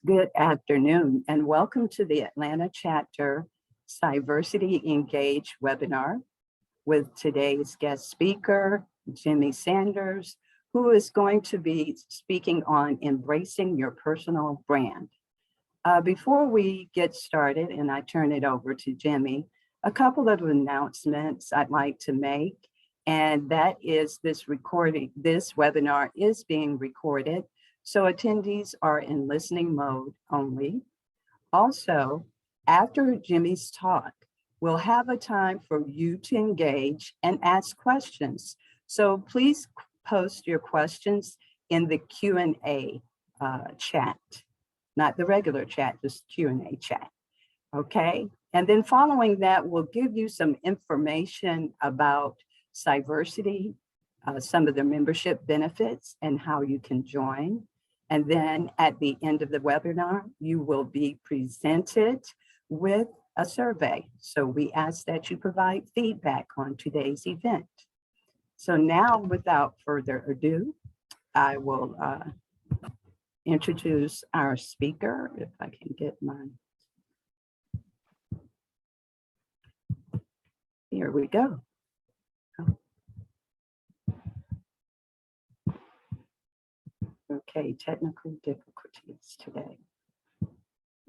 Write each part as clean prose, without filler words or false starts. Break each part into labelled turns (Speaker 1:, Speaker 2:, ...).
Speaker 1: Good afternoon and welcome to the Atlanta Chapter Cyversity Engage webinar with today's guest speaker, Jimmy Sanders, who is going to be speaking on embracing your personal brand. Before we get started and I turn it over to Jimmy, a couple of announcements I'd like to make, and that is this webinar is being recorded. So attendees are in listening mode only. Also, after Jimmy's talk, we'll have a time for you to engage and ask questions. So please post your questions in the Q&A chat, not the regular chat, just Q&A chat, okay? And then following that, we'll give you some information about Cyversity, some of the membership benefits and how you can join. And then at the end of the webinar, you will be presented with a survey. So we ask that you provide feedback on today's event. So now, without further ado, I will introduce our speaker, if I can get mine. Here we go. Okay, technical difficulties today.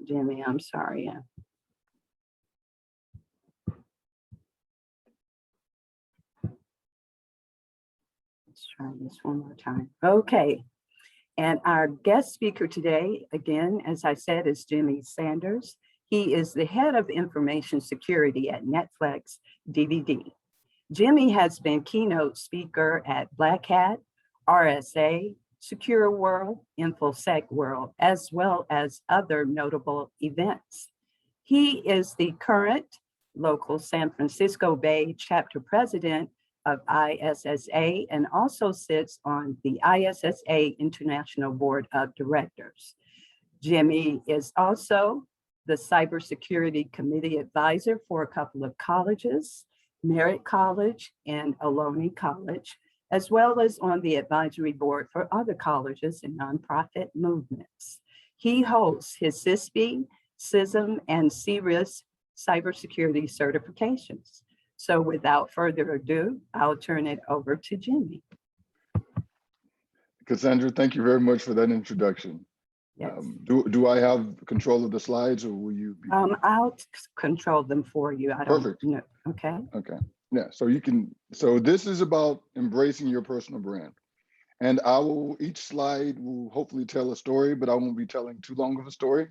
Speaker 1: Jimmy, I'm sorry. Let's try this one more time. Okay, and our guest speaker today, again, as I said, is Jimmy Sanders. He is the head of information security at Netflix DVD. Jimmy has been keynote speaker at Black Hat, RSA, Secure World, InfoSec World, as well as other notable events. He is the current local San Francisco Bay chapter president of ISSA and also sits on the ISSA International Board of Directors. Jimmy is also the Cybersecurity Committee advisor for a couple of colleges, Merritt College and Ohlone College, as well as on the advisory board for other colleges and nonprofit movements. He holds his CISSP, CISM, and CRIS cybersecurity certifications. So without further ado, I'll turn it over to Jimmy.
Speaker 2: Cassandra, thank you very much for that introduction.
Speaker 1: Yes.
Speaker 2: Do I have control of the slides, or will you be?
Speaker 1: I'll control them for you. I don't
Speaker 2: Perfect.
Speaker 1: know. Okay.
Speaker 2: Okay. Yeah, so you can, so this is about embracing your personal brand. And each slide will hopefully tell a story, but I won't be telling too long of a story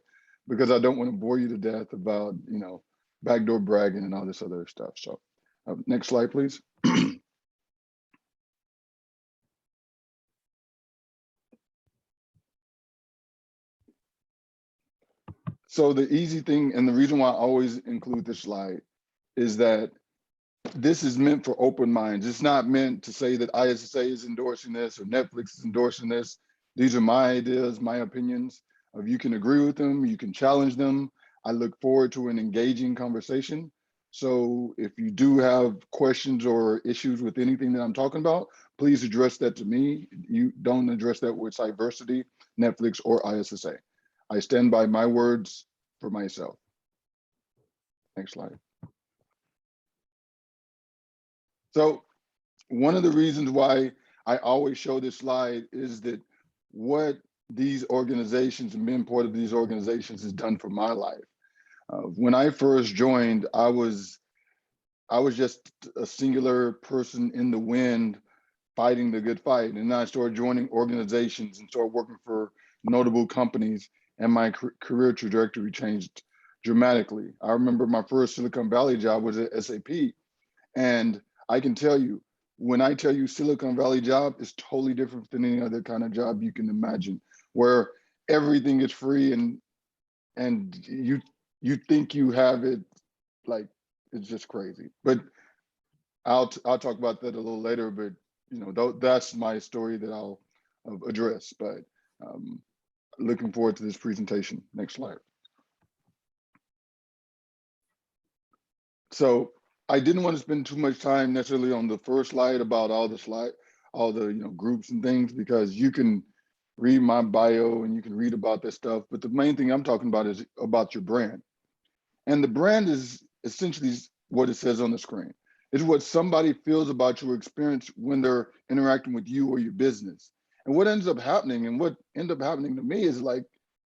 Speaker 2: because I don't want to bore you to death about, backdoor bragging and all this other stuff. So next slide, please. So the easy thing, and the reason why I always include this slide is that this is meant for open minds. It's not meant to say that ISSA is endorsing this or Netflix is endorsing this. These are my ideas, my opinions. You can agree with them, you can challenge them. I look forward to an engaging conversation. So if you do have questions or issues with anything that I'm talking about, please address that to me. You don't address that with Cyversity, Netflix, or ISSA. I stand by my words for myself. Next slide. So one of the reasons why I always show this slide is that what these organizations and being part of these organizations has done for my life. When I first joined, I was just a singular person in the wind fighting the good fight. And then I started joining organizations and started working for notable companies, and my career trajectory changed dramatically. I remember my first Silicon Valley job was at SAP, and I can tell you, when I tell you Silicon Valley job is totally different than any other kind of job you can imagine, where everything is free and you think you have it, like it's just crazy. But I'll talk about that a little later. But that's my story that I'll address. But looking forward to this presentation. Next slide. So I didn't want to spend too much time necessarily on the first slide about all the groups and things, because you can read my bio and you can read about this stuff. But the main thing I'm talking about is about your brand. And the brand is essentially what it says on the screen. It's what somebody feels about your experience when they're interacting with you or your business. And what ends up happening, and what ended up happening to me, is like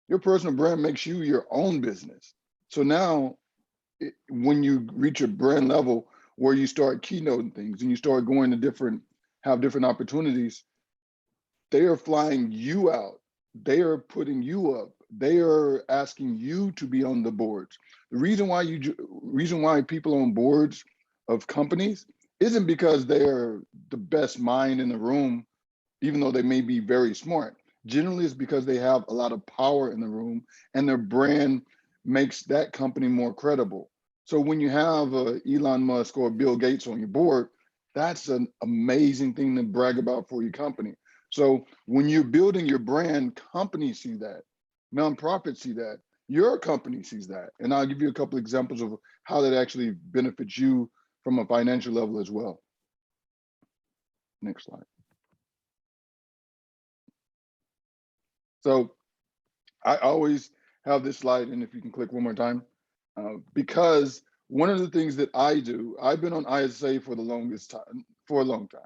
Speaker 2: your personal brand makes you your own business. So now when you reach a brand level where you start keynoting things and you start going to have different opportunities, they are flying you out. They are putting you up. They are asking you to be on the boards. The reason why people on boards of companies isn't because they're the best mind in the room, even though they may be very smart. Generally, it's because they have a lot of power in the room and their brand makes that company more credible. So when you have Elon Musk or Bill Gates on your board, that's an amazing thing to brag about for your company. So when you're building your brand, companies see that, nonprofits see that, your company sees that. And I'll give you a couple examples of how that actually benefits you from a financial level as well. Next slide. So I always have this slide, and if you can click one more time, because one of the things that I do, I've been on ISA for the longest time, for a long time,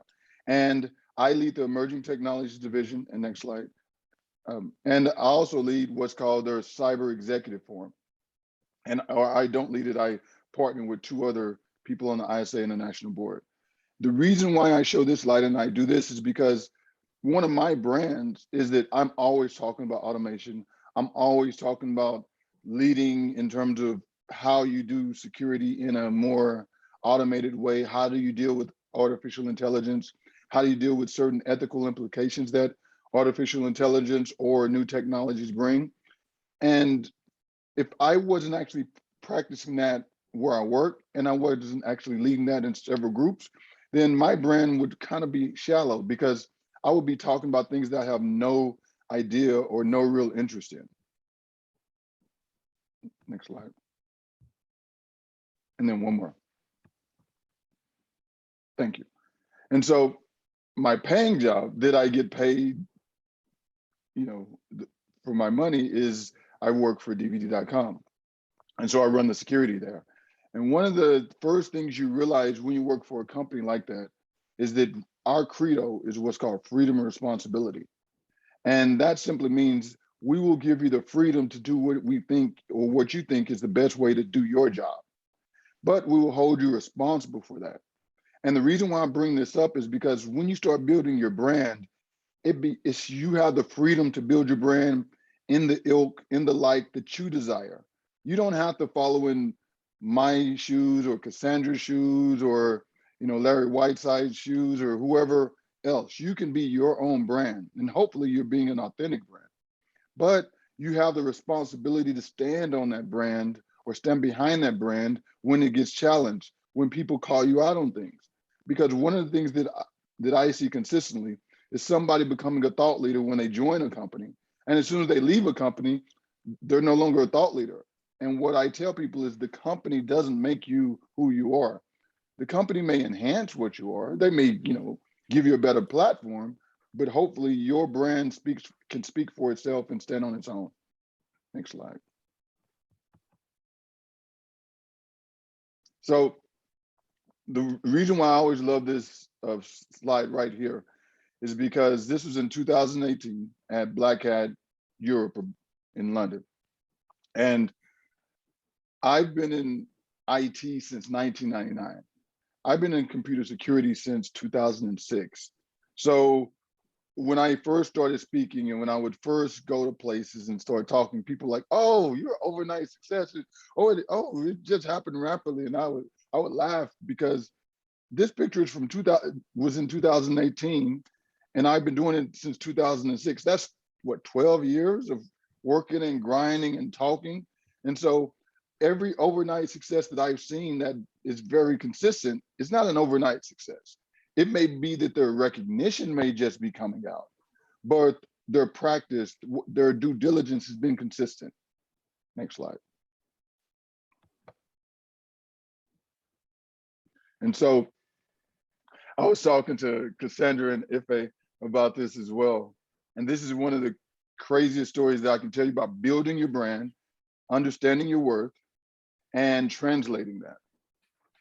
Speaker 2: and I lead the Emerging Technologies Division, and next slide. And I also lead what's called their Cyber Executive Forum. Or I don't lead it, I partner with two other people on the ISA International Board. The reason why I show this slide and I do this is because one of my brands is that I'm always talking about automation. I'm always talking about leading in terms of how you do security in a more automated way. How do you deal with artificial intelligence? How do you deal with certain ethical implications that artificial intelligence or new technologies bring? And if I wasn't actually practicing that where I work and I wasn't actually leading that in several groups, then my brand would kind of be shallow because I would be talking about things that I have no idea or no real interest in. Next slide. And then one more. Thank you. And so my paying job that I get paid, for my money is I work for DVD.com. And so I run the security there. And one of the first things you realize when you work for a company like that is that our credo is what's called freedom and responsibility. And that simply means we will give you the freedom to do what we think or what you think is the best way to do your job. But we will hold you responsible for that. And the reason why I bring this up is because when you start building your brand, it's you have the freedom to build your brand in the ilk, in the like that you desire. You don't have to follow in my shoes or Cassandra's shoes or Larry Whiteside's shoes or whoever else. You can be your own brand, and hopefully you're being an authentic brand. But you have the responsibility to stand on that brand or stand behind that brand when it gets challenged, when people call you out on things. Because one of the things that I see consistently is somebody becoming a thought leader when they join a company. And as soon as they leave a company, they're no longer a thought leader. And what I tell people is the company doesn't make you who you are. The company may enhance what you are. They may, give you a better platform, but hopefully your brand can speak for itself and stand on its own. Next slide. So the reason why I always love this slide right here is because this was in 2018 at Black Hat Europe in London. And I've been in IT since 1999. I've been in computer security since 2006. So when I first started speaking and when I would first go to places and start talking, people like, oh, you're overnight success. It just happened rapidly. And I would laugh because this picture is from was in 2018, and I've been doing it since 2006. That's what, 12 years of working and grinding and talking. And so every overnight success that I've seen that is very consistent is not an overnight success. It may be that their recognition may just be coming out, but their practice, their due diligence has been consistent. Next slide. And so I was talking to Cassandra and Ife about this as well. And this is one of the craziest stories that I can tell you about building your brand, understanding your worth, and translating that.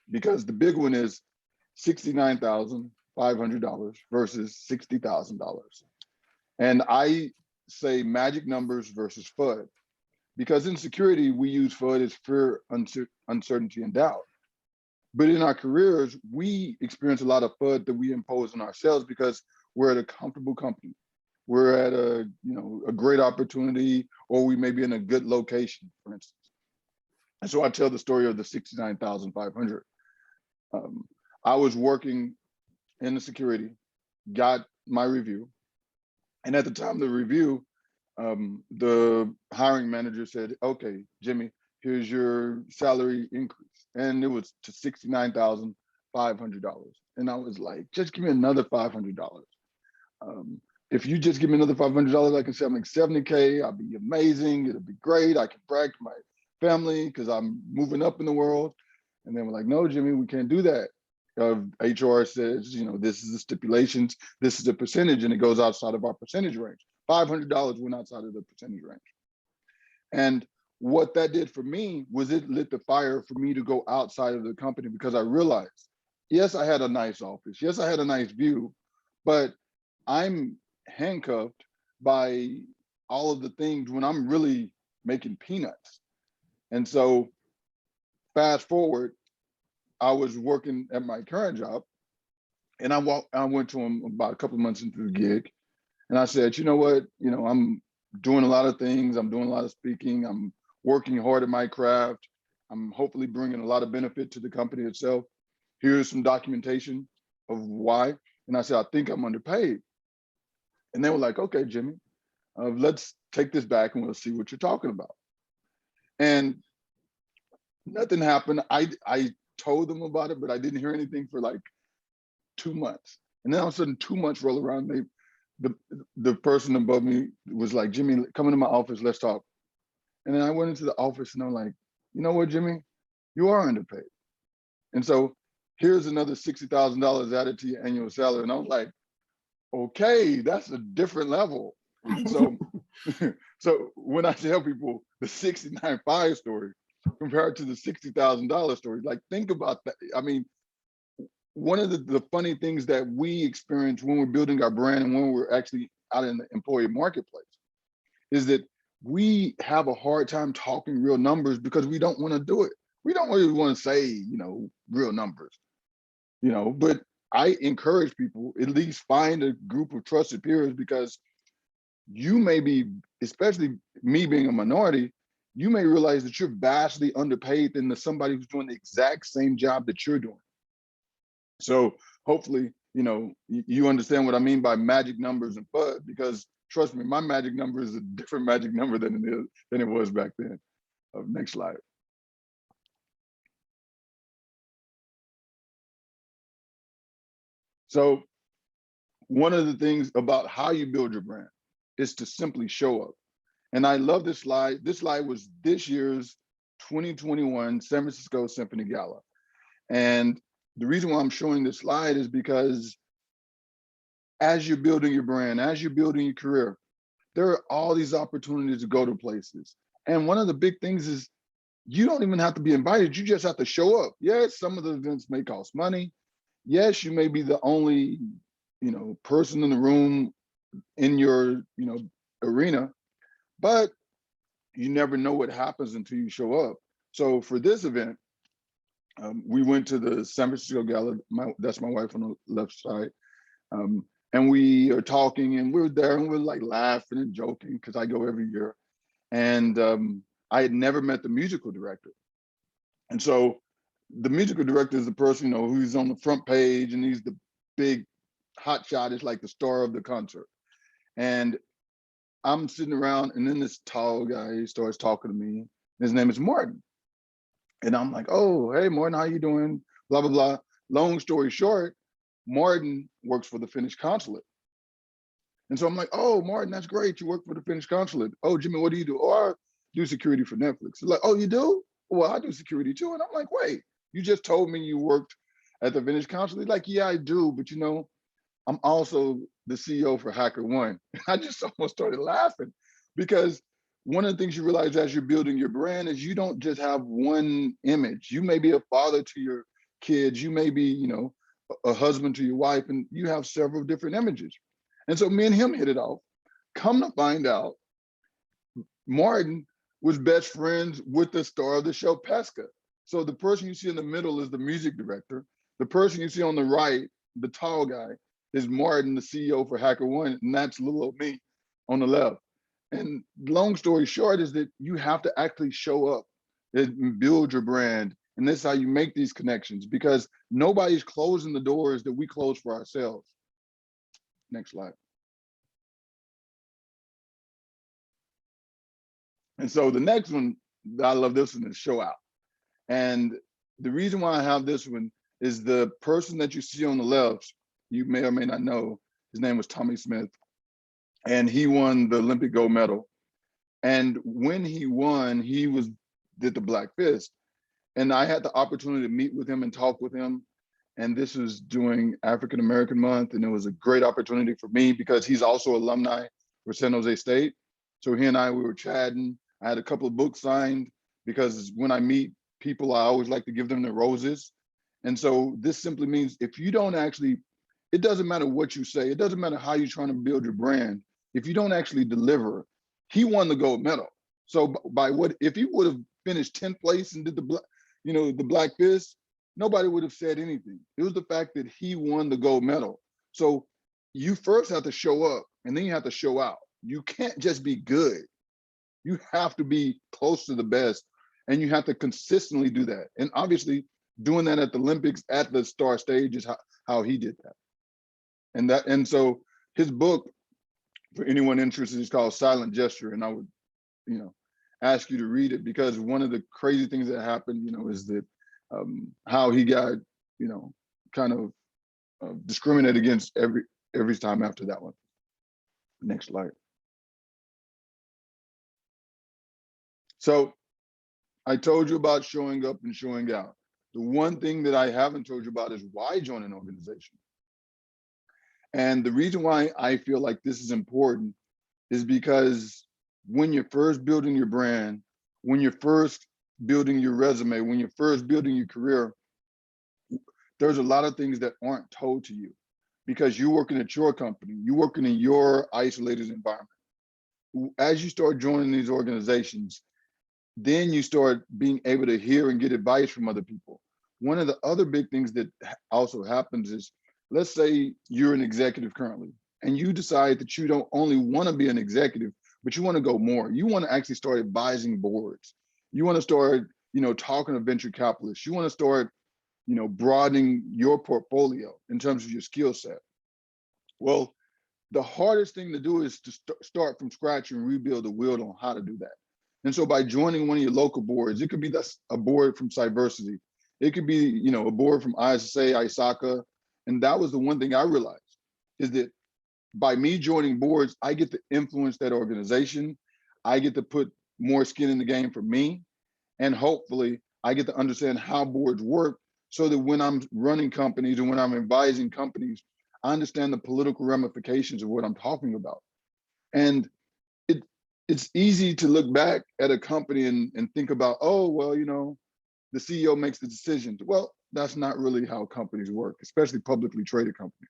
Speaker 2: Because the big one is $69,500 versus $60,000. And I say magic numbers versus FUD, because in security, we use FUD as fear, uncertainty, and doubt. But in our careers, we experience a lot of FUD that we impose on ourselves because we're at a comfortable company. We're at a great opportunity, or we may be in a good location, for instance. And so I tell the story of the 69,500. I was working in the security, got my review. And at the time of the review, the hiring manager said, okay, Jimmy, here's your salary increase. And it was to $69,500. And I was like, just give me another $500. If you just give me another $500, I can say I'm like 70K, I'll be amazing, it'll be great. I can brag to my family because I'm moving up in the world. And then we're like, no, Jimmy, we can't do that. HR says, this is the stipulations, this is the percentage, and it goes outside of our percentage range. $500 went outside of the percentage range. And what that did for me was it lit the fire for me to go outside of the company, because I realized, yes, I had a nice office. Yes, I had a nice view, but I'm handcuffed by all of the things when I'm really making peanuts. And so fast forward, I was working at my current job, and I went to him about a couple of months into the gig, and I said, you know what, I'm doing a lot of things. I'm doing a lot of speaking. I'm working hard at my craft. I'm hopefully bringing a lot of benefit to the company itself. Here's some documentation of why. And I said, I think I'm underpaid. And they were like, okay, Jimmy, let's take this back and we'll see what you're talking about. And nothing happened. I told them about it, but I didn't hear anything for like 2 months. And then all of a sudden 2 months roll around. The person above me was like, Jimmy, come into my office, let's talk. And then I went into the office and I'm like, you know what, Jimmy, you are underpaid. And so here's another $60,000 added to your annual salary. And I was like, okay, that's a different level. So, so when I tell people the 69.5 story compared to the $60,000 story, like think about that. I mean, one of the funny things that we experience when we're building our brand and when we're actually out in the employee marketplace is that we have a hard time talking real numbers because we don't want to do it. We don't really want to say, real numbers, but I encourage people at least find a group of trusted peers, because you may be, especially me being a minority, you may realize that you're vastly underpaid than somebody who's doing the exact same job that you're doing. So hopefully, you understand what I mean by magic numbers and FUD, because trust me, my magic number is a different magic number than it was back then. Next slide. So one of the things about how you build your brand is to simply show up. And I love this slide. This slide was this year's 2021 San Francisco Symphony Gala. And the reason why I'm showing this slide is because as you're building your brand, as you're building your career, there are all these opportunities to go to places. And one of the big things is you don't even have to be invited. You just have to show up. Yes, some of the events may cost money. Yes, you may be the only, person in the room in your, arena, but you never know what happens until you show up. So for this event, we went to the San Francisco Gala. That's my wife on the left side. And we are talking, and we're there, and we're like laughing and joking because I go every year. And I had never met the musical director. And so the musical director is the person, who's on the front page, and he's the big hot shot, is like the star of the concert. And I'm sitting around, and then this tall guy starts talking to me. His name is Martin. And I'm like, oh, hey, Martin, how you doing? Blah, blah, blah. Long story short, Martin works for the Finnish consulate. And so I'm like, oh, Martin, that's great. You work for the Finnish consulate. Oh, Jimmy, what do you do? Oh, I do security for Netflix. He's like, oh, you do? Well, I do security too. And I'm like, wait, you just told me you worked at the Finnish consulate? Like, yeah, I do. But I'm also the CEO for HackerOne. I just almost started laughing because one of the things you realize as you're building your brand is you don't just have one image. You may be a father to your kids, you may be, you know, a husband to your wife, and you have several different images. And so me and him hit it off. Come to find out, Martin was best friends with the star of the show, Pesca. So the person you see in the middle is the music director. The person you see on the right, the tall guy, is Martin, the CEO for HackerOne, and that's little old me on the left. And long story short is that you have to actually show up and build your brand. And this is how you make these connections, because nobody's closing the doors that we close for ourselves. Next slide. And so the next one, I love this one, is show out. And the reason why I have this one is the person that you see on the left, you may or may not know, his name was Tommy Smith, and he won the Olympic gold medal. And when he won, did the Black Fist. And I had the opportunity to meet with him and talk with him. And this was during African American Month. And it was a great opportunity for me because he's also alumni for San Jose State. So he and we were chatting. I had a couple of books signed because when I meet people, I always like to give them the roses. And so this simply means if you don't actually, it doesn't matter what you say. It doesn't matter how you're trying to build your brand. If you don't actually deliver, he won the gold medal. So by what, if he would have finished 10th place and did the Black Fist, nobody would have said anything. It was the fact that he won the gold medal. So you first have to show up and then you have to show out. You can't just be good. You have to be close to the best, and you have to consistently do that. And obviously doing that at the Olympics at the star stage is how he did that. And so his book, for anyone interested, is called Silent Gesture. And I would, ask you to read it, because one of the crazy things that happened, is that how he got, kind of discriminated against every time after that one. Next slide. So I told you about showing up and showing out. The one thing that I haven't told you about is why join an organization. And the reason why I feel like this is important is because when you're first building your brand, when you're first building your resume, when you're first building your career, there's a lot of things that aren't told to you because you're working at your company, you're working in your isolated environment. As you start joining these organizations, then you start being able to hear and get advice from other people. One of the other big things that also happens is, let's say you're an executive currently, and you decide that you don't only want to be an executive, but you want to go more. You want to actually start advising boards. You want to start, talking to venture capitalists. You want to start, broadening your portfolio in terms of your skill set. Well, the hardest thing to do is to start from scratch and rebuild the wheel on how to do that. And so by joining one of your local boards, it could be a board from Cyversity. It could be, a board from ISSA, ISACA. And that was the one thing I realized, is that by me joining boards, I get to influence that organization. I get to put more skin in the game for me. And hopefully I get to understand how boards work so that when I'm running companies and when I'm advising companies, I understand the political ramifications of what I'm talking about. And it's easy to look back at a company and think about, oh, well, the CEO makes the decisions. Well, that's not really how companies work, especially publicly traded companies.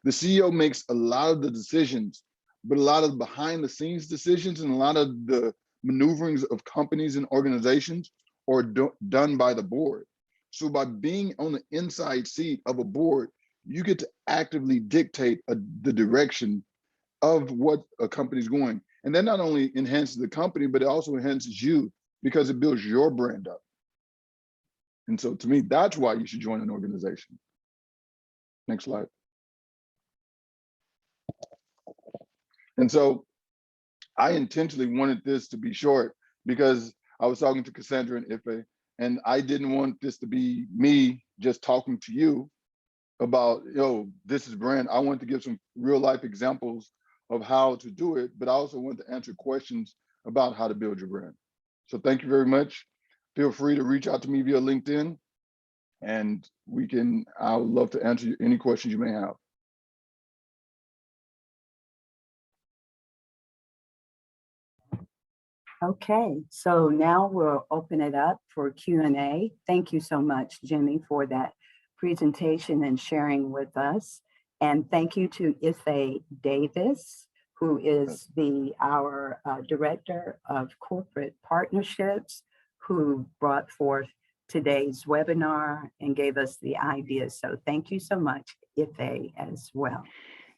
Speaker 2: The CEO makes a lot of the decisions, but a lot of behind the scenes decisions and a lot of the maneuverings of companies and organizations are done by the board. So by being on the inside seat of a board, you get to actively dictate the direction of what a company's going. And that not only enhances the company, but it also enhances you because it builds your brand up. And so to me, that's why you should join an organization. Next slide. And so I intentionally wanted this to be short because I was talking to Cassandra and Ife, and I didn't want this to be me just talking to you about, this is brand. I wanted to give some real life examples of how to do it, but I also want to answer questions about how to build your brand. So thank you very much. Feel free to reach out to me via LinkedIn, and I would love to answer any questions you may have.
Speaker 1: Okay, so now we'll open it up for Q&A. Thank you so much, Jimmy, for that presentation and sharing with us. And thank you to Ife Davis, who is our Director of Corporate Partnerships, who brought forth today's webinar and gave us the ideas. So thank you so much, Ife, as well.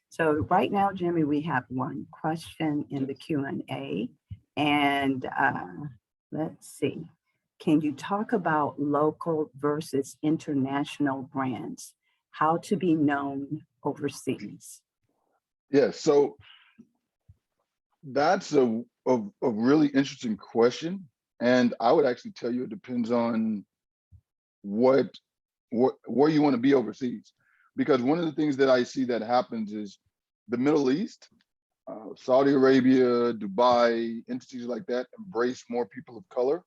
Speaker 1: So right now, Jimmy, we have one question in the Q&A. And let's see, can you talk about local versus international brands, how to be known overseas?
Speaker 2: Yeah, so that's a really interesting question. And I would actually tell you it depends on where you want to be overseas. Because one of the things that I see that happens is the Middle East, Saudi Arabia, Dubai, entities like that embrace more people of color.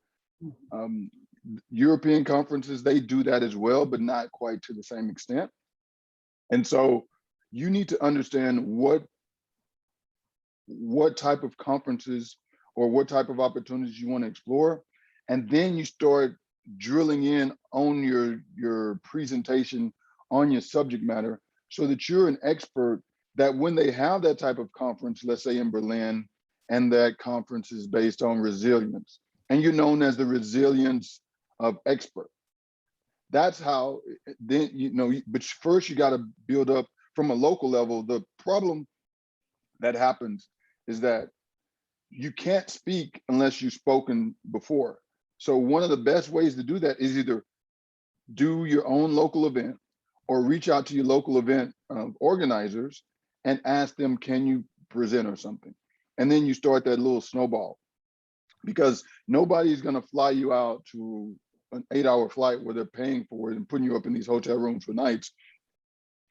Speaker 2: European conferences, they do that as well, but not quite to the same extent. And so you need to understand what type of conferences or what type of opportunities you want to explore. And then you start drilling in on your presentation, on your subject matter, so that you're an expert, that when they have that type of conference, let's say in Berlin, and that conference is based on resilience, and you're known as the resilience of expert. That's how, then, but first you got to build up from a local level. The problem that happens is that you can't speak unless you've spoken before. So one of the best ways to do that is either do your own local event or reach out to your local event organizers and ask them, can you present or something? And then you start that little snowball, because nobody's gonna fly you out to an 8-hour flight where they're paying for it and putting you up in these hotel rooms for nights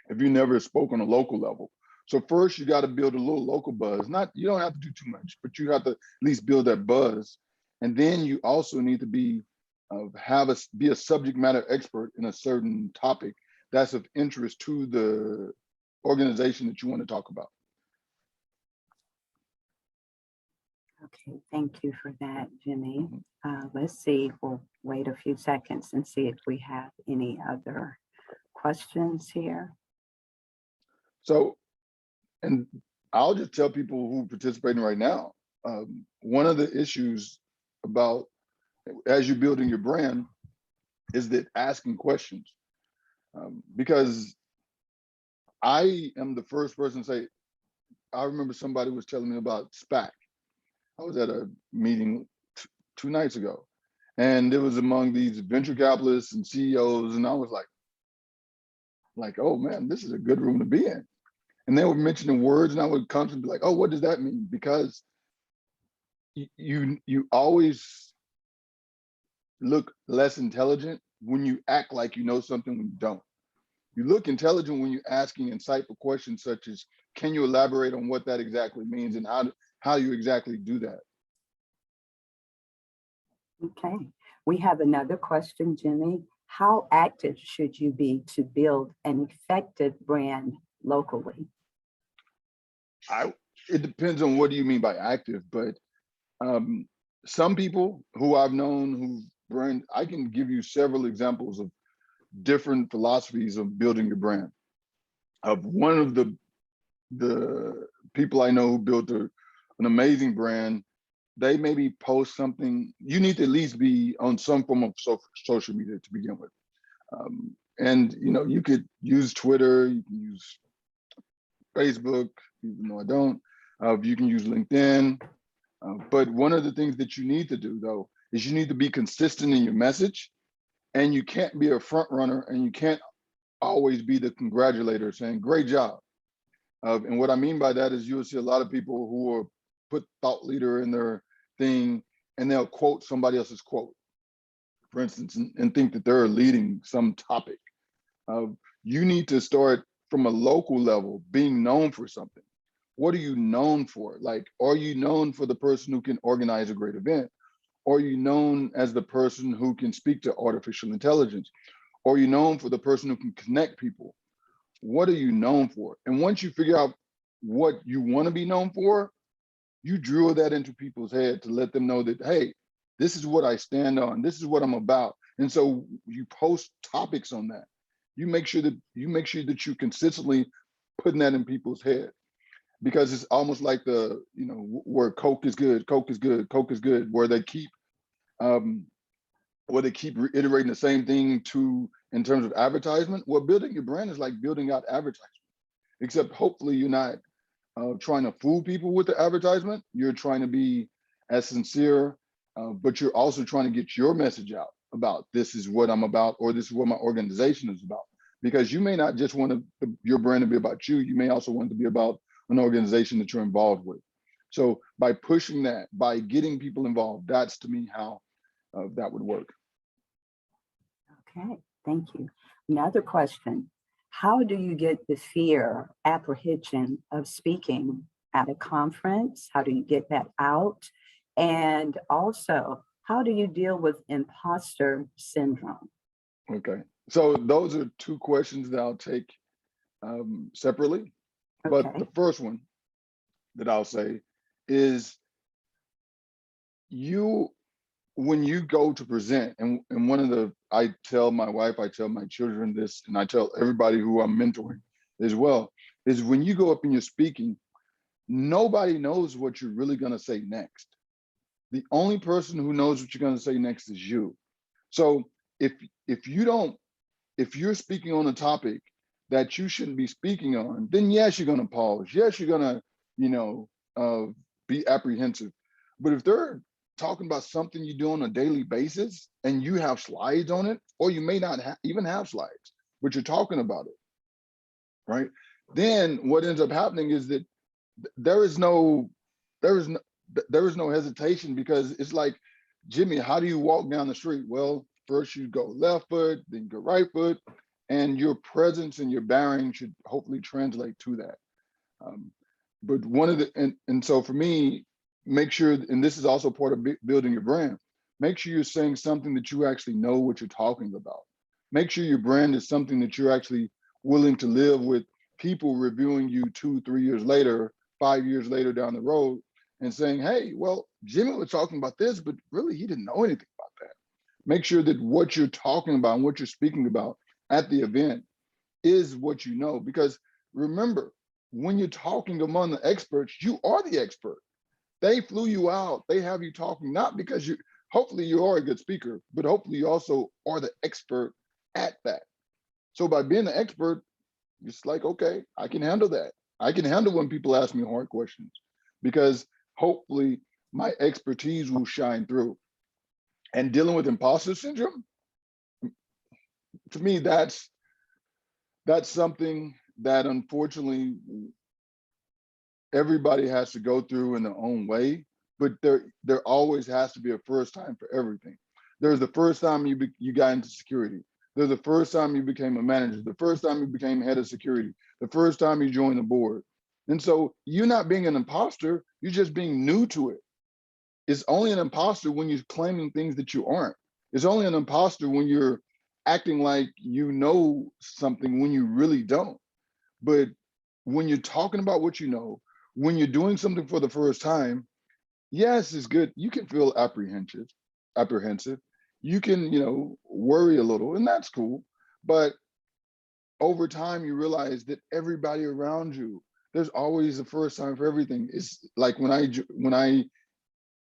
Speaker 2: if you never spoke on a local level. So first you gotta build a little local buzz. You don't have to do too much, but you have to at least build that buzz. And then you also need to be a subject matter expert in a certain topic that's of interest to the organization that you want to talk about.
Speaker 1: Okay, thank you for that, Jimmy. Let's see, we'll wait a few seconds and see if we have any other questions here.
Speaker 2: So, and I'll just tell people who are participating right now, one of the issues about, as you're building your brand, is that asking questions. Because I am the first person to say, I remember somebody was telling me about SPAC. I was at a meeting 2 nights ago, and it was among these venture capitalists and CEOs, and I was like, oh man, this is a good room to be in. And they were mentioning words, and I would constantly be like, oh, what does that mean? Because you always look less intelligent when you act like you know something when you don't. You look intelligent when you're asking insightful questions such as, can you elaborate on what that exactly means and how you exactly do that?
Speaker 1: Okay, we have another question, Jimmy. How active should you be to build an effective brand locally?
Speaker 2: It depends on what do you mean by active, but some people who I've known I can give you several examples of different philosophies of building your brand. One of the people I know who built an amazing brand, they maybe post something. You need to at least be on some form of social media to begin with. And you could use Twitter, you can use Facebook, even though I don't. You can use LinkedIn. But one of the things that you need to do, though, is you need to be consistent in your message, and you can't be a front runner, and you can't always be the congratulator saying, great job. And what I mean by that is you'll see a lot of people who will put thought leader in their thing, and they'll quote somebody else's quote, for instance, and think that they're leading some topic. You need to start from a local level, being known for something. What are you known for? Like, are you known for the person who can organize a great event? Or are you known as the person who can speak to artificial intelligence? Or are you known for the person who can connect people? What are you known for? And once you figure out what you want to be known for, you drill that into people's head to let them know that, hey, this is what I stand on, this is what I'm about. And so you post topics on that. You make sure that you consistently putting that in people's head, because it's almost like the, where Coke is good, Coke is good, Coke is good, where they keep reiterating the same thing in terms of advertisement. Well, building your brand is like building out advertisement, except hopefully you're not trying to fool people with the advertisement. You're trying to be as sincere, but you're also trying to get your message out about, this is what I'm about, or this is what my organization is about. Because you may not just want your brand to be about you. You may also want it to be about an organization that you're involved with. So by pushing that, by getting people involved, that's to me how that would work.
Speaker 1: Okay, thank you. Another question. How do you get the fear, apprehension of speaking at a conference? How do you get that out? And also, how do you deal with imposter syndrome?
Speaker 2: Okay, so those are two questions that I'll take separately. But
Speaker 1: Okay.
Speaker 2: the first one that I'll say is, when you go to present, and I tell my wife, I tell my children this, and I tell everybody who I'm mentoring as well, is when you go up and you're speaking, nobody knows what you're really going to say next. The only person who knows what you're going to say next is you. So if you're speaking on a topic that you shouldn't be speaking on, then yes, you're going to pause. Yes, you're going to, be apprehensive. But if they're talking about something you do on a daily basis and you have slides on it, or you may not even have slides, but you're talking about it, right? Then what ends up happening is that there is no hesitation, because it's like, Jimmy, how do you walk down the street? Well, first you go left foot, then you go right foot, and your presence and your bearing should hopefully translate to that. But one of the, and so for me, make sure, and this is also part of building your brand, make sure you're saying something that you actually know what you're talking about. Make sure your brand is something that you're actually willing to live with people reviewing you 2-3 years later, 5 years later down the road, and saying, hey, well, Jimmy was talking about this, but really he didn't know anything about that. Make sure that what you're talking about and what you're speaking about at the event is what you know. Because remember, when you're talking among the experts, you are the expert. They flew you out. They have you talking, not because hopefully you are a good speaker, but hopefully you also are the expert at that. So by being the expert, it's like, okay, I can handle that. I can handle when people ask me hard questions, because hopefully my expertise will shine through. And dealing with imposter syndrome, to me, that's something that unfortunately everybody has to go through in their own way, but there always has to be a first time for everything. There's the first time you got into security. There's the first time you became a manager, the first time you became head of security, the first time you joined the board. And so you're not being an imposter, you're just being new to it. It's only an imposter when you're claiming things that you aren't. It's only an imposter when you're acting like you know something when you really don't. But when you're talking about what you know, when you're doing something for the first time, yes, it's good. You can feel apprehensive. You can, worry a little, and that's cool. But over time, you realize that everybody around you, there's always a first time for everything. It's like when I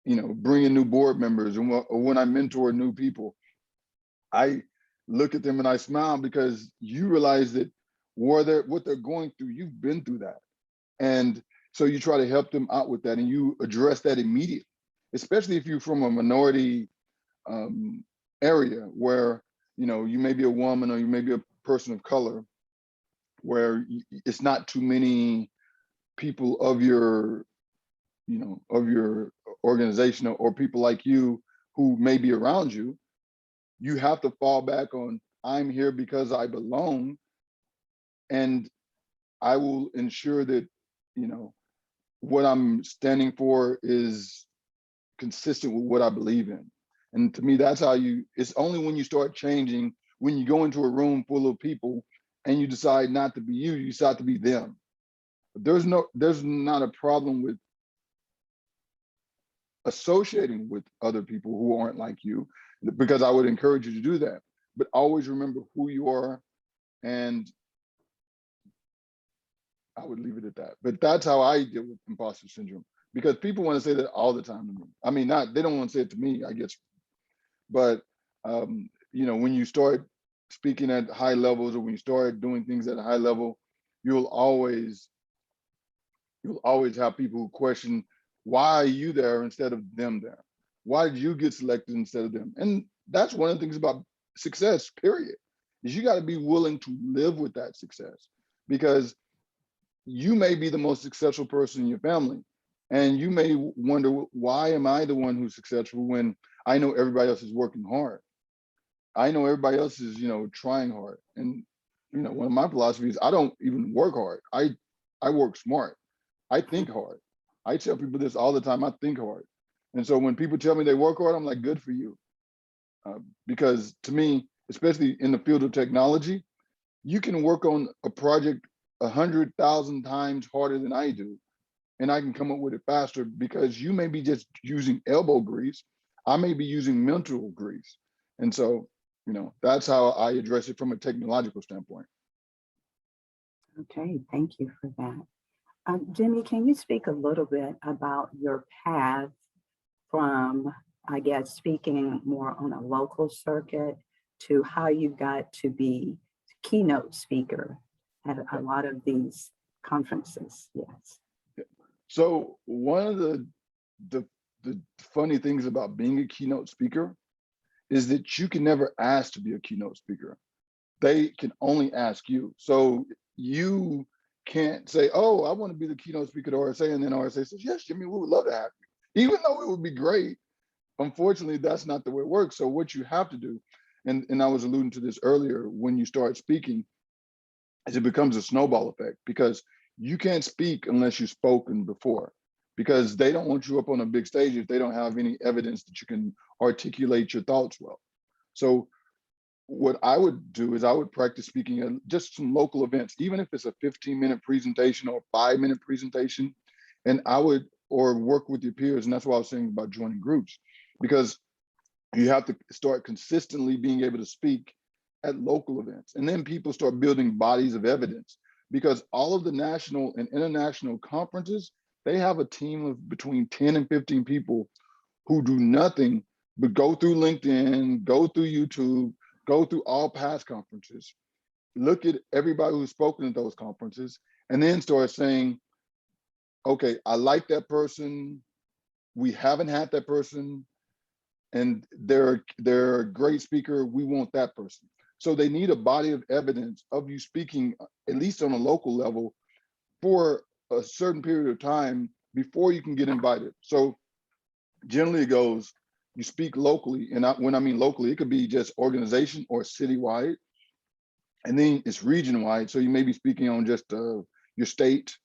Speaker 2: bring in new board members, and when I mentor new people, I look at them and I smile, because you realize that what they're going through, you've been through that. And so you try to help them out with that, and you address that immediately, especially if you're from a minority area where, you may be a woman, or you may be a person of color, where it's not too many people of your organization, or people like you who may be around you. You have to fall back on, I'm here because I belong, and I will ensure that, what I'm standing for is consistent with what I believe in. And to me, that's how it's only when you start changing, when you go into a room full of people and you decide not to be you decide to be them. There's not a problem with associating with other people who aren't like you, because I would encourage you to do that. But always remember who you are, and I would leave it at that. But that's how I deal with imposter syndrome, because people want to say that all the time to me. I mean, they don't want to say it to me, I guess, but when you start speaking at high levels, or when you start doing things at a high level, you'll always have people who question, why are you there instead of them there? Why did you get selected instead of them? And that's one of the things about success, period, is you got to be willing to live with that success, because you may be the most successful person in your family, and you may wonder, why am I the one who's successful when I know everybody else is working hard? I know everybody else is, trying hard. And, one of my philosophies, I don't even work hard. I work smart. I think hard. I tell people this all the time. I think hard. And so when people tell me they work hard, I'm like, good for you. Because to me, especially in the field of technology, you can work on a project 100,000 times harder than I do, and I can come up with it faster, because you may be just using elbow grease. I may be using mental grease. And so, that's how I address it from a technological standpoint.
Speaker 1: Okay, thank you for that. Jimmy, can you speak a little bit about your path from, I guess, speaking more on a local circuit to how you got to be keynote speaker at a lot of these conferences? Yes.
Speaker 2: So one of the funny things about being a keynote speaker is that you can never ask to be a keynote speaker. They can only ask you. So you can't say, oh, I want to be the keynote speaker at RSA, and then RSA says, yes, Jimmy, we would love to have you. Even though it would be great, unfortunately, that's not the way it works. So what you have to do, and I was alluding to this earlier, when you start speaking, is it becomes a snowball effect, because you can't speak unless you've spoken before, because they don't want you up on a big stage if they don't have any evidence that you can articulate your thoughts well. So what I would do is I would practice speaking at just some local events, even if it's a 15-minute presentation or a 5-minute presentation, and or work with your peers. And that's why I was saying about joining groups, because you have to start consistently being able to speak at local events. And then people start building bodies of evidence, because all of the national and international conferences, they have a team of between 10 and 15 people who do nothing but go through LinkedIn, go through YouTube, go through all past conferences, look at everybody who's spoken at those conferences, and then start saying, okay, I like that person, we haven't had that person, and they're a great speaker, we want that person. So they need a body of evidence of you speaking, at least on a local level, for a certain period of time before you can get invited. So generally it goes, you speak locally, and when I mean locally, it could be just organization or citywide, and then it's region-wide. So you may be speaking on just your state,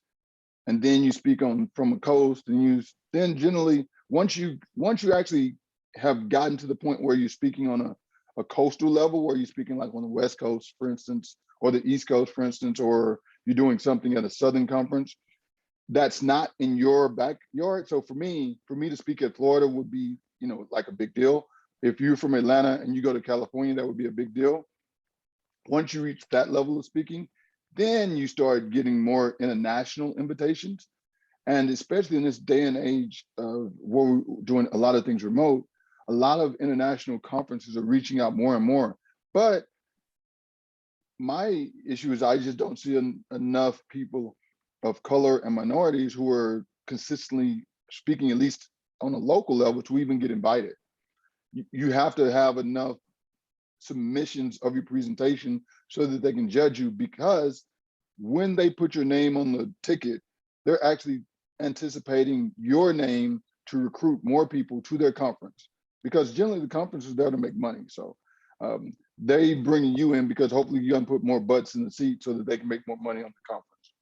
Speaker 2: and then you speak on from a coast, and then generally once you actually have gotten to the point where you're speaking on a coastal level, where you're speaking like on the West Coast, for instance, or the East Coast, for instance, or you're doing something at a Southern conference, that's not in your backyard. So for me to speak at Florida would be, like a big deal. If you're from Atlanta and you go to California, that would be a big deal. Once you reach that level of speaking, then you start getting more international invitations. And especially in this day and age where we're doing a lot of things remote, a lot of international conferences are reaching out more and more. But my issue is I just don't see enough people of color and minorities who are consistently speaking, at least on a local level, to even get invited. You have to have enough submissions of your presentation so that they can judge you, because when they put your name on the ticket, they're actually anticipating your name to recruit more people to their conference, because generally the conference is there to make money. So they bringing you in because hopefully you're gonna put more butts in the seat so that they can make more money on the conference.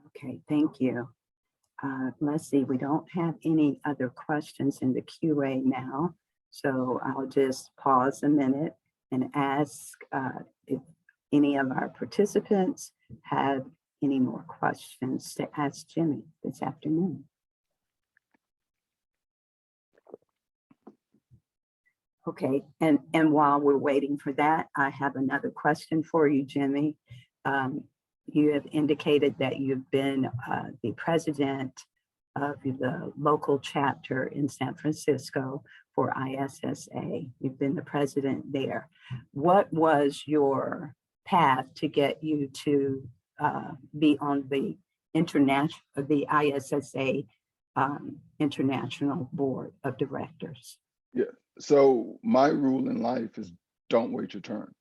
Speaker 1: Okay, thank you. Let's see, we don't have any other questions in the QA now. So I'll just pause a minute and ask if any of our participants have any more questions to ask Jimmy this afternoon. Okay, and while we're waiting for that, I have another question for you, Jimmy. You have indicated that you've been the president of the local chapter in San Francisco for ISSA. You've been the president there. What was your path to get you to be on the ISSA International Board of Directors?
Speaker 2: Yeah. So my rule in life is don't wait your turn.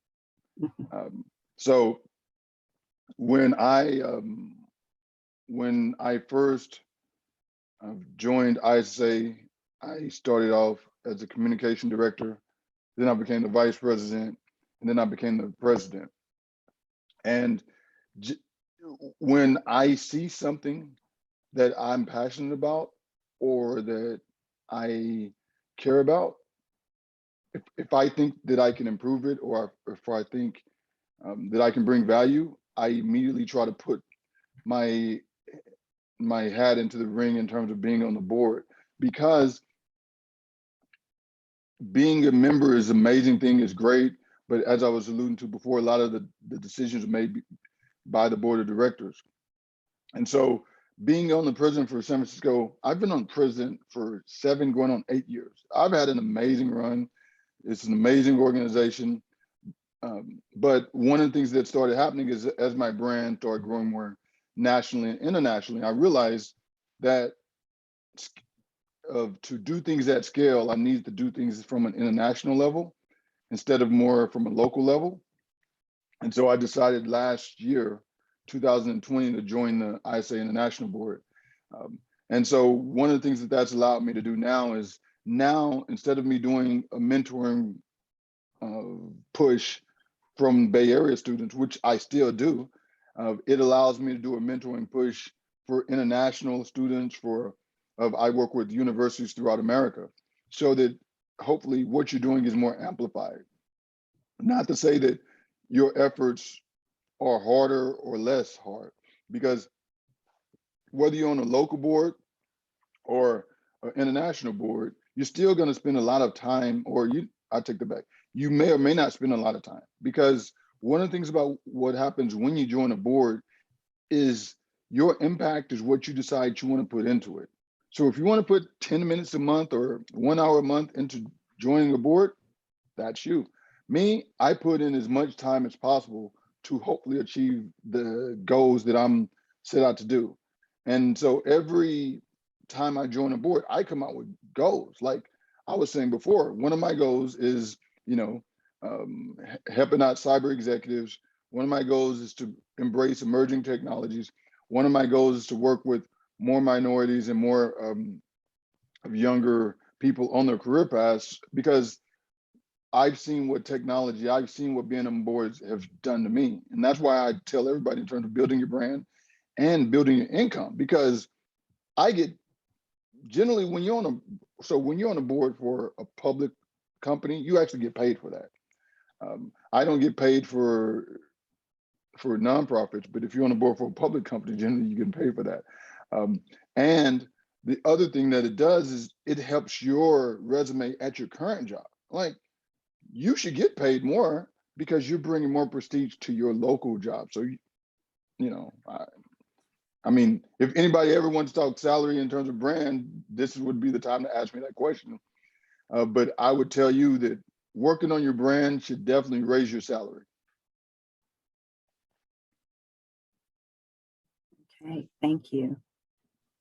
Speaker 2: So when I first joined ISA, I started off as a communication director. Then I became the vice president, and then I became the president. And when I see something that I'm passionate about or that I care about, if I think that I can improve it, or if I think that I can bring value, I immediately try to put my hat into the ring in terms of being on the board, because being a member is an amazing thing, is great. But as I was alluding to before, a lot of the decisions are made by the board of directors. And so being on the president for San Francisco, I've been on president for 7 going on 8 years. I've had an amazing run. It's an amazing organization. But one of the things that started happening is, as my brand started growing more nationally and internationally, I realized that to do things at scale, I needed to do things from an international level instead of more from a local level. And so I decided last year, 2020, to join the ISA International Board. And so one of the things that that's allowed me to do now is, now instead of me doing a mentoring push from Bay Area students, which I still do, it allows me to do a mentoring push for international students. I work with universities throughout America, so that hopefully what you're doing is more amplified. Not to say that your efforts are harder or less hard, because whether you're on a local board or an international board, you're still going to spend a lot of time, I take that back. You may or may not spend a lot of time, because one of the things about what happens when you join a board is your impact is what you decide you want to put into it. So if you want to put 10 minutes a month or 1 hour a month into joining a board, that's you. Me, I put in as much time as possible to hopefully achieve the goals that I'm set out to do. And so every time I join a board, I come out with goals. Like I was saying before, one of my goals is, helping out cyber executives. One of my goals is to embrace emerging technologies. One of my goals is to work with more minorities and more of younger people on their career paths, because I've seen what being on boards have done to me. And that's why I tell everybody, in terms of building your brand and building your income, because I get generally when you're on a board for a public company, you actually get paid for that. I don't get paid for nonprofits, but if you're on a board for a public company, generally you get paid for that. And the other thing that it does is it helps your resume at your current job. Like, you should get paid more because you're bringing more prestige to your local job. So, I mean, if anybody ever wants to talk salary in terms of brand, this would be the time to ask me that question. But I would tell you that working on your brand should definitely raise your salary.
Speaker 1: Okay, thank you.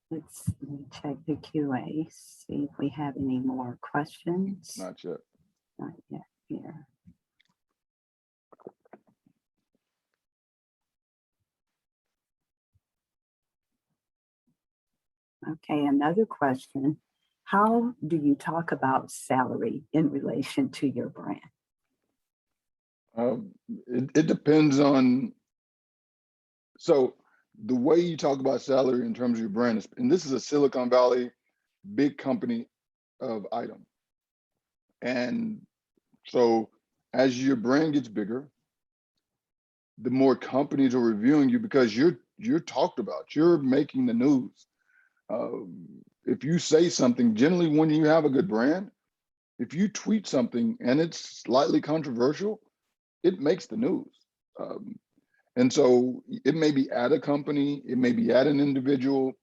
Speaker 1: Let me check the QA, see if we have any more questions.
Speaker 2: Not yet.
Speaker 1: Not yet here. Okay, another question. How do you talk about salary in relation to your brand?
Speaker 2: It depends on, so the way you talk about salary in terms of your brand is, and this is a Silicon Valley big company of item. And so as your brand gets bigger, the more companies are reviewing you, because you're talked about, you're making the news. If you say something, generally when you have a good brand, if you tweet something and it's slightly controversial, it makes the news. And so it may be at a company, it may be at an individual,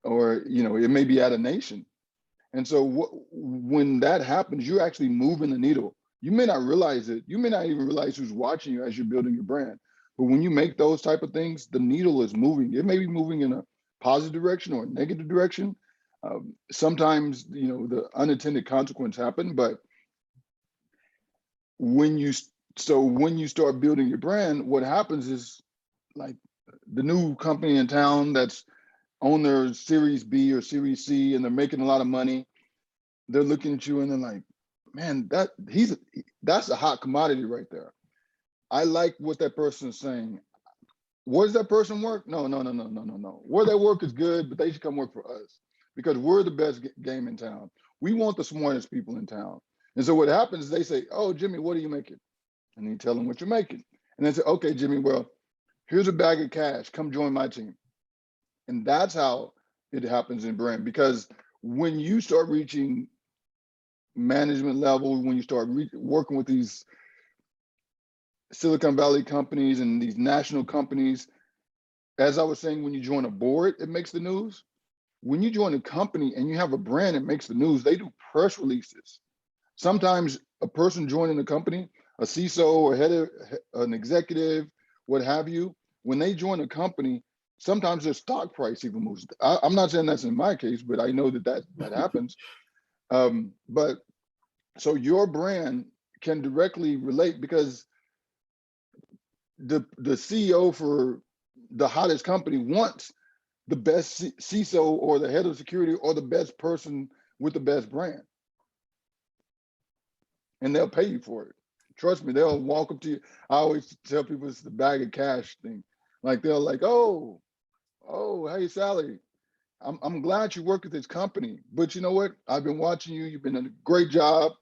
Speaker 2: or it may be at a nation. And so when that happens, you're actually moving the needle. You may not realize it. You may not even realize who's watching you as you're building your brand. But when you make those type of things, the needle is moving. It may be moving in a positive direction or a negative direction. Sometimes, the unintended consequence happen. But when you start building your brand, what happens is, like, the new company in town that's on their Series B or Series C, and they're making a lot of money. They're looking at you and they're like, man, that's a hot commodity right there. I like what that person is saying. Where does that person work? No. Where they work is good, but they should come work for us because we're the best game in town. We want the smartest people in town. And so what happens is they say, oh, Jimmy, what are you making? And you tell them what you're making. And they say, okay, Jimmy, well, here's a bag of cash. Come join my team. And that's how it happens in brand, because when you start reaching management level, when you start working with these Silicon Valley companies and these national companies, as I was saying, when you join a board, it makes the news. When you join a company and you have a brand, it makes the news. They do press releases. Sometimes a person joining the company, a CISO or head of an executive, what have you, when they join a company, sometimes their stock price even moves. I'm not saying that's in my case, but I know that happens. But so your brand can directly relate, because the CEO for the hottest company wants the best CISO or the head of security or the best person with the best brand. And they'll pay you for it. Trust me, they'll walk up to you. I always tell people it's the bag of cash thing. Like, they're like, oh, hey, Sally, I'm glad you work at this company, but you know what? I've been watching you. You've been doing a great job.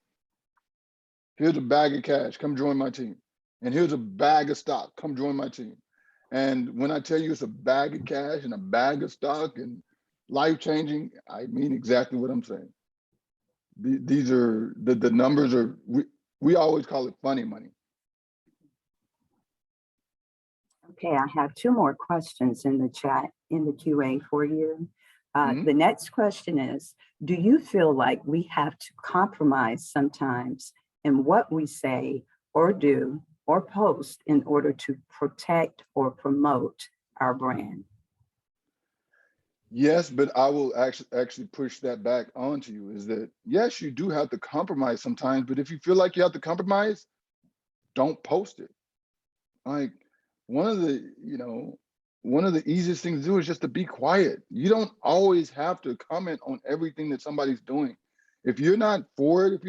Speaker 2: Here's a bag of cash. Come join my team. And here's a bag of stock. Come join my team. And when I tell you it's a bag of cash and a bag of stock and life-changing, I mean exactly what I'm saying. These are, the numbers are, we always call it funny money.
Speaker 1: Okay, I have two more questions in the chat, in the QA for you. The next question is, do you feel like we have to compromise sometimes in what we say or do or post in order to protect or promote our brand?
Speaker 2: Yes, but I will actually push that back onto you, is that, yes, you do have to compromise sometimes, but if you feel like you have to compromise, don't post it. Like, one of the easiest things to do is just to be quiet. You don't always have to comment on everything that somebody's doing. If you're not for it,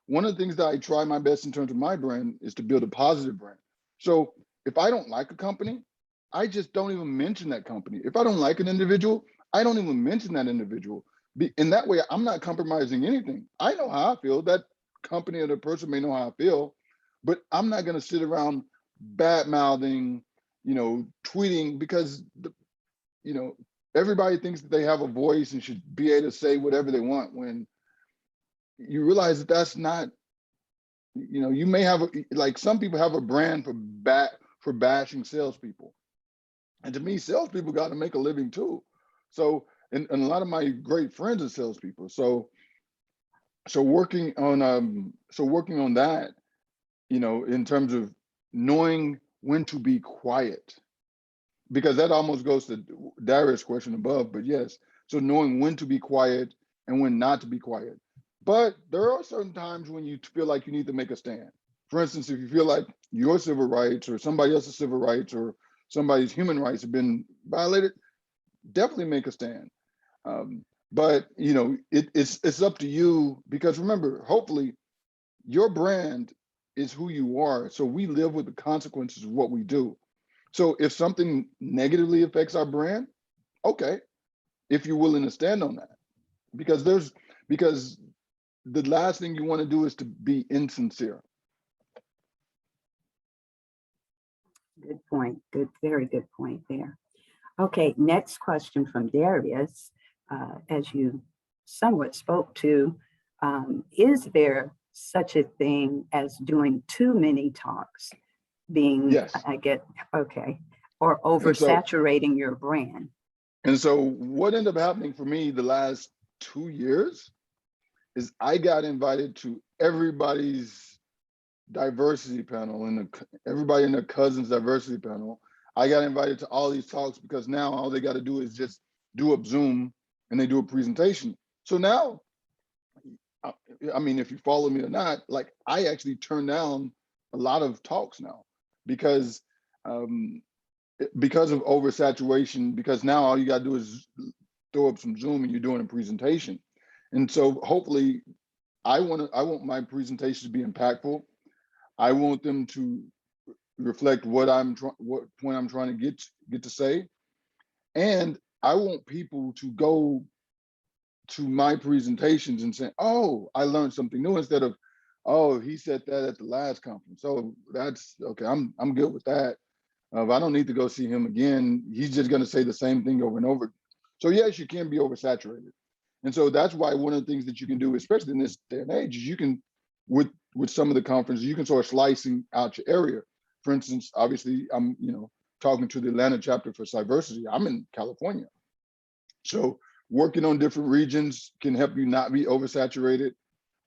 Speaker 2: one of the things that I try my best in terms of my brand is to build a positive brand. So if I don't like a company, I just don't even mention that company. If I don't like an individual, I don't even mention that individual. In that way, I'm not compromising anything. I know how I feel. That company or the person may know how I feel, but I'm not going to sit around bad mouthing, tweeting, because everybody thinks that they have a voice and should be able to say whatever they want, when you realize that that's not, you may have like some people have a brand for bashing salespeople. And to me, salespeople got to make a living too. So, and a lot of my great friends are salespeople. So working on that, in terms of knowing when to be quiet, because that almost goes to Darius' question above, but yes. So knowing when to be quiet and when not to be quiet. But there are certain times when you feel like you need to make a stand. For instance, if you feel like your civil rights or somebody else's civil rights or somebody's human rights have been violated, definitely make a stand. But it's up to you, because remember, hopefully your brand is who you are. So we live with the consequences of what we do. So if something negatively affects our brand, okay, if you're willing to stand on that, because the last thing you want to do is to be insincere.
Speaker 1: Good point. Good, very good point there. Okay, next question from Darius. As you somewhat spoke to, Is there such a thing as doing too many talks, being,
Speaker 2: Yes.
Speaker 1: I get, okay, or
Speaker 2: And so,
Speaker 1: oversaturating your brand?
Speaker 2: what ended up happening for me the last 2 years is I got invited to everybody's diversity panel and everybody in their cousin's diversity panel. I got invited to all these talks because now all they got to do is just do up Zoom and they do a presentation. So now, I mean, if you follow me or not, like I actually turn down a lot of talks now because um, because of oversaturation. Because now all you got to do is throw up some Zoom and you're doing a presentation. And so hopefully, I want my presentations to be impactful. I want them to reflect what point I'm trying to get to say, and I want people to go to my presentations and say, "Oh, I learned something new," instead of, "Oh, he said that at the last conference, so that's okay. I'm good with that. I don't need to go see him again. He's just going to say the same thing over and over." So yes, you can be oversaturated, and so that's why one of the things that you can do, especially in this day and age, is you can, with some of the conferences, you can sort of slicing out your area. For instance, obviously, I'm talking to the Atlanta chapter for Cyversity. I'm in California, so working on different regions can help you not be oversaturated.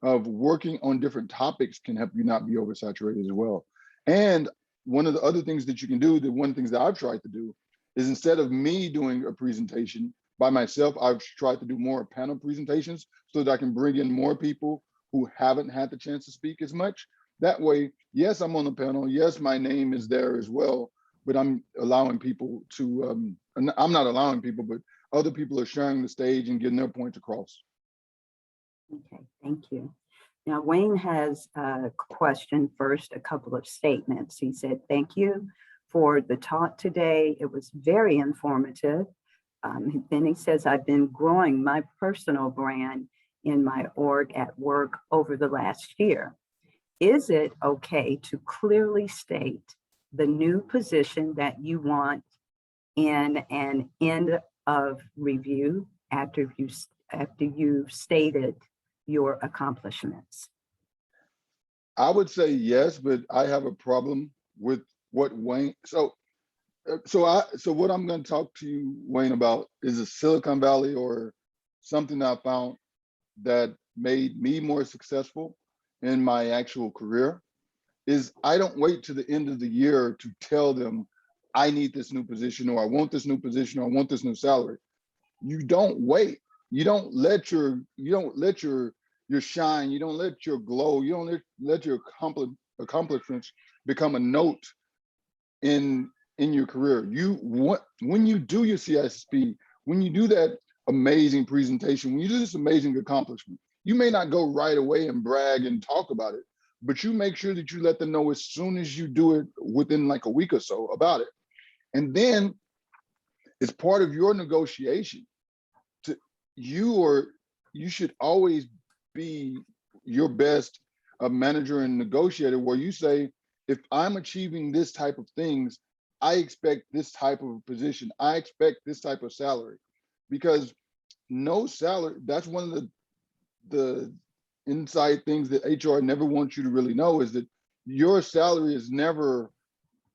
Speaker 2: Of working on different topics can help you not be oversaturated as well. And one of the other things that you can do, the one of the things that I've tried to do, is instead of me doing a presentation by myself, I've tried to do more panel presentations so that I can bring in more people who haven't had the chance to speak as much. That way, yes, I'm on the panel. Yes, my name is there as well, but I'm allowing people to, I'm not allowing people, but other people are sharing the stage and getting their points across.
Speaker 1: Okay, thank you. Now, Wayne has a question first, a couple of statements. He said, "Thank you for the talk today. It was very informative." Then he says, "I've been growing my personal brand in my org at work over the last year. Is it okay to clearly state the new position that you want in an end of review after you've stated your accomplishments?"
Speaker 2: I would say yes, but I have a problem with what Wayne. So what I'm going to talk to you, Wayne, about is a Silicon Valley or something that I found that made me more successful in my actual career. Is I don't wait to the end of the year to tell them I need this new position, or I want this new position, or I want this new salary. You don't wait. You don't let your shine, you don't let your glow, you don't let your accomplishments become a note in your career. When you do your CISP, when you do that amazing presentation, when you do this amazing accomplishment, you may not go right away and brag and talk about it, but you make sure that you let them know as soon as you do it, within like a week or so, about it. And then it's part of your negotiation. You should always be your best manager and negotiator, where you say, if I'm achieving this type of things, I expect this type of position, I expect this type of salary. Because no salary, that's one of the inside things that HR never wants you to really know, is that your salary is never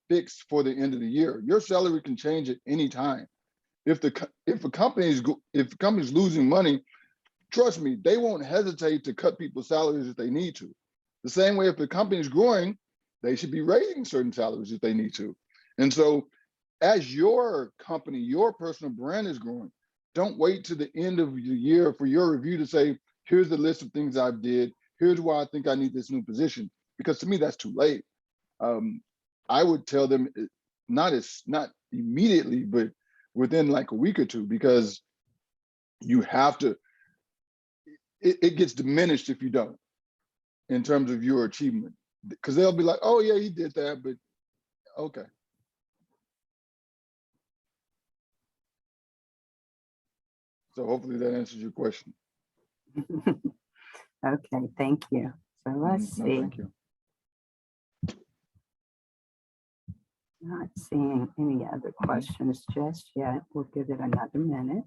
Speaker 2: fixed for the end of the year. Your salary can change at any time. If a company's losing money, trust me, they won't hesitate to cut people's salaries if they need to. The same way, if the company's growing, they should be raising certain salaries if they need to. And so, as your company, your personal brand is growing, don't wait to the end of the year for your review to say, here's the list of things I've did, here's why I think I need this new position. Because to me, that's too late. I would tell them, not immediately, but within like a week or two, because you have to, it gets diminished if you don't, in terms of your achievement. Because they'll be like, oh yeah, he did that, but okay. So hopefully that answers your question.
Speaker 1: Okay, thank you. So let's
Speaker 2: No,
Speaker 1: see.
Speaker 2: thank you.
Speaker 1: Not seeing any other questions just yet. We'll give it another minute.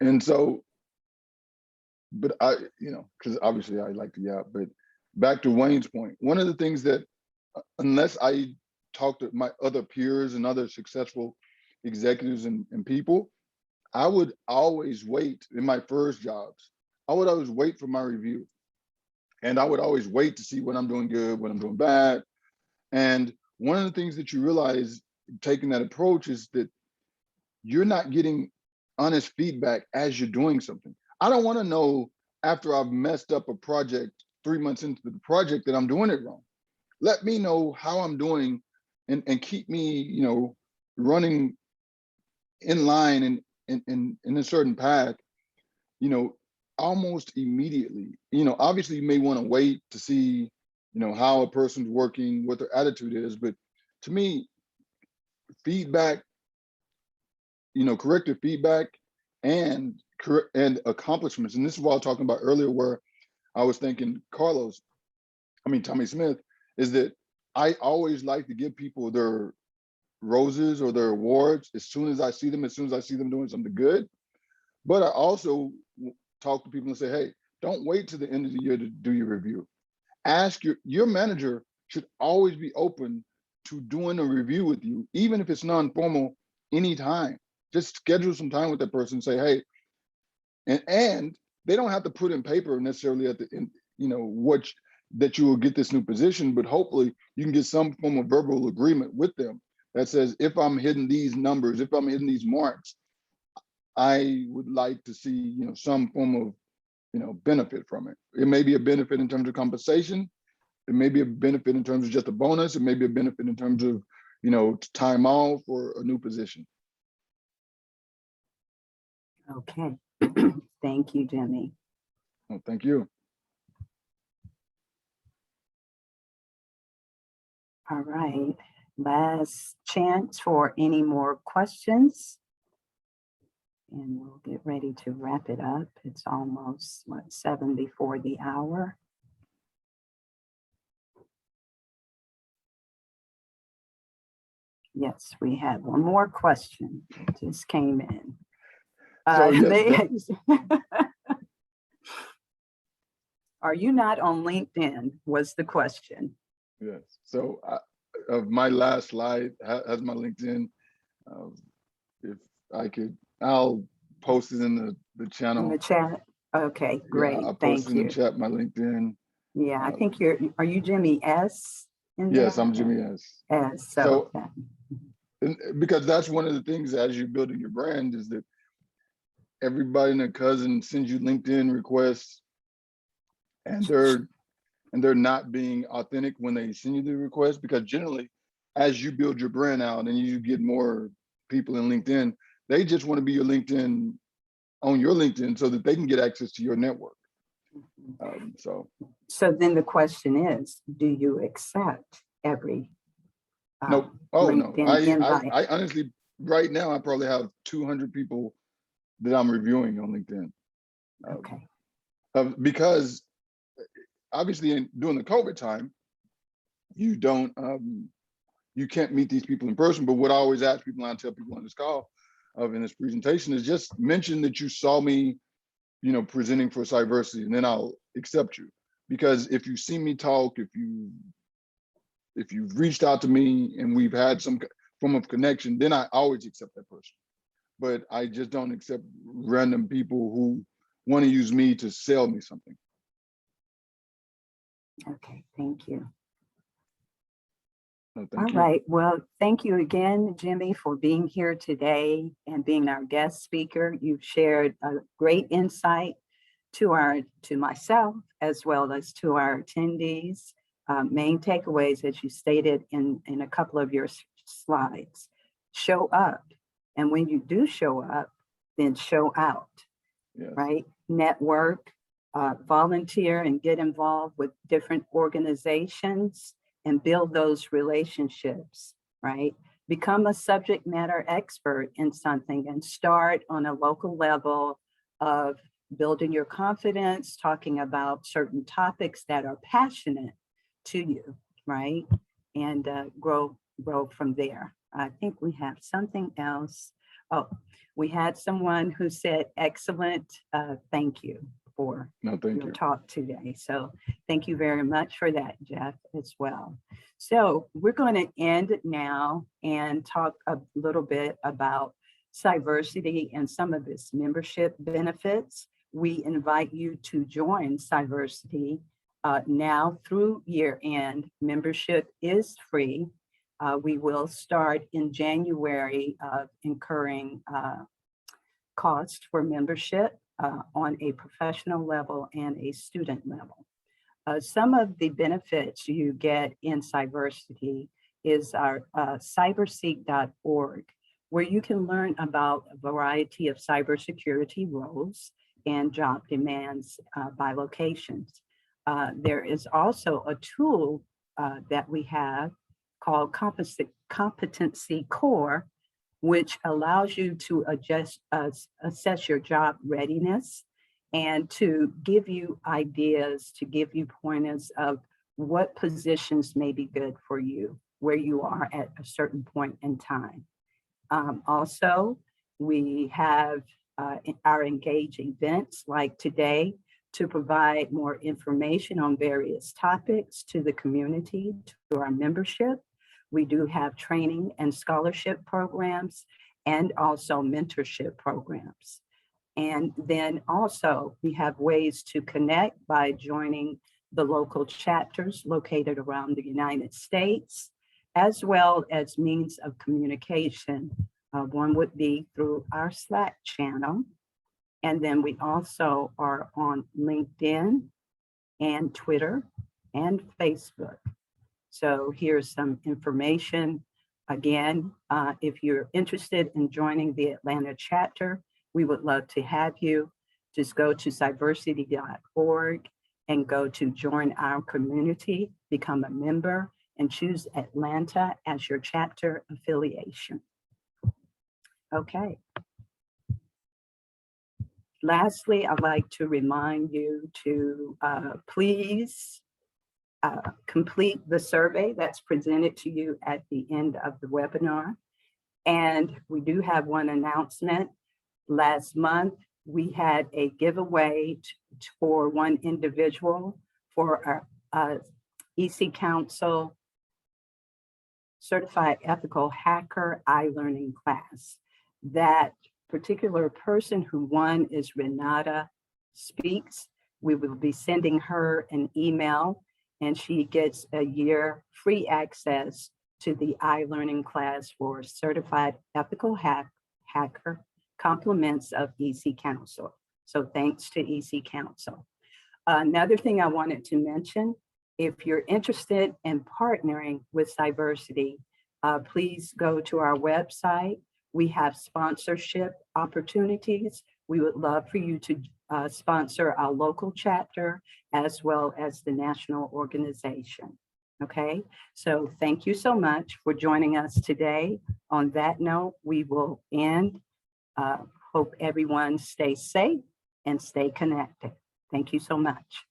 Speaker 2: And so, but because obviously I like to yap, but back to Wayne's point, one of the things that, unless I talk to my other peers and other successful executives and people, I would always wait in my first jobs. I would always wait for my review. And I would always wait to see when I'm doing good, when I'm doing bad. And one of the things that you realize taking that approach is that you're not getting honest feedback as you're doing something. I don't want to know after I've messed up a project 3 months into the project that I'm doing it wrong. Let me know how I'm doing and keep me, running in line and in a certain path, almost immediately. Obviously you may want to wait to see, how a person's working, what their attitude is, but to me, feedback, corrective feedback and accomplishments. And this is what I was talking about earlier, where I was thinking Tommy Smith, is that I always like to give people their roses or their awards as soon as I see them doing something good. But I also talk to people and say, hey, don't wait till the end of the year to do your review. Ask your manager should always be open to doing a review with you, even if it's non-formal, anytime. Just schedule some time with that person and say, hey, and they don't have to put in paper necessarily at the end, that you will get this new position, but hopefully you can get some form of verbal agreement with them that says, if I'm hitting these numbers, if I'm hitting these marks, I would like to see, some form of, benefit from it. It may be a benefit in terms of compensation. It may be a benefit in terms of just a bonus. It may be a benefit in terms of, time off or a new position.
Speaker 1: Okay. Thank you, Jimmy.
Speaker 2: Oh, thank you.
Speaker 1: All right. Last chance for any more questions. And we'll get ready to wrap it up. It's almost 7 before the hour. Yes, we have one more question that just came in.
Speaker 2: So yes,
Speaker 1: are you not on LinkedIn? Was the question.
Speaker 2: Yes. So my last slide has my LinkedIn. If I could, I'll post it in the channel.
Speaker 1: In the chat. Okay, great.
Speaker 2: Yeah, I'll
Speaker 1: Thank
Speaker 2: post it in the chat, my LinkedIn.
Speaker 1: Yeah, I think are you Jimmy S?
Speaker 2: Yes, I'm Jimmy S.
Speaker 1: S.
Speaker 2: So because that's one of the things as you're building your brand is that everybody and their cousin sends you LinkedIn requests and they're not being authentic when they send you the request, because generally as you build your brand out and you get more people in LinkedIn, they just want to be your LinkedIn on your LinkedIn so that they can get access to your network.
Speaker 1: So then the question is, do you accept every
Speaker 2: nope. Oh
Speaker 1: LinkedIn
Speaker 2: no, I honestly, right now I probably have 200 people that I'm reviewing on LinkedIn.
Speaker 1: Okay.
Speaker 2: Because obviously during the COVID time, you don't, you can't meet these people in person. But what I always ask people, and I tell people on this call in this presentation, is just mention that you saw me, presenting for Cyversity, and then I'll accept you. Because if you see me talk, if you've reached out to me and we've had some form of connection, then I always accept that person. But I just don't accept random people who want to use me to sell me something.
Speaker 1: Okay, thank you.
Speaker 2: No,
Speaker 1: All right. Well, thank you again, Jimmy, for being here today and being our guest speaker. You've shared a great insight to myself as well as to our attendees. Main takeaways, as you stated in a couple of your slides: show up, and when you do show up, then show out. Yes. Right? Network, volunteer, and get involved with different organizations and build those relationships, right? Become a subject matter expert in something and start on a local level of building your confidence, talking about certain topics that are passionate to you, right? And grow from there. I think we have something else. Oh, we had someone who said, excellent, thank you for
Speaker 2: No, thank
Speaker 1: your
Speaker 2: you.
Speaker 1: talk today. So thank you very much for that, Jeff, as well. So we're going to end now and talk a little bit about Cyversity and some of its membership benefits. We invite you to join Cyversity now through year end. Membership is free. We will start in January incurring cost for membership on a professional level and a student level. Some of the benefits you get in Cyversity is our cyberseek.org, where you can learn about a variety of cybersecurity roles and job demands by locations. There is also a tool that we have called Competency Core, which allows you to assess your job readiness and to give you ideas, to give you pointers of what positions may be good for you, where you are at a certain point in time. Also, we have our engage events like today to provide more information on various topics to the community, to our membership. We do have training and scholarship programs and also mentorship programs. And then also we have ways to connect by joining the local chapters located around the United States, as well as means of communication. One would be through our Slack channel. And then we also are on LinkedIn and Twitter and Facebook. So here's some information. Again, if you're interested in joining the Atlanta chapter, we would love to have you. Just go to cyversity.org and go to join our community, become a member, and choose Atlanta as your chapter affiliation. Okay. Lastly, I'd like to remind you to please complete the survey that's presented to you at the end of the webinar. And we do have one announcement. Last month, we had a giveaway for one individual for our EC Council Certified Ethical Hacker iLearning class. That particular person who won is Renata Speaks. We will be sending her an email and she gets a year free access to the iLearning class for Certified Ethical Hacker, compliments of EC Council. So thanks to EC Council. Another thing I wanted to mention, if you're interested in partnering with Cyversity, please go to our website. We have sponsorship opportunities. We would love for you to sponsor our local chapter as well as the national organization. Okay, so thank you so much for joining us today. On that note, we will end. Hope everyone stays safe and stay connected. Thank you so much.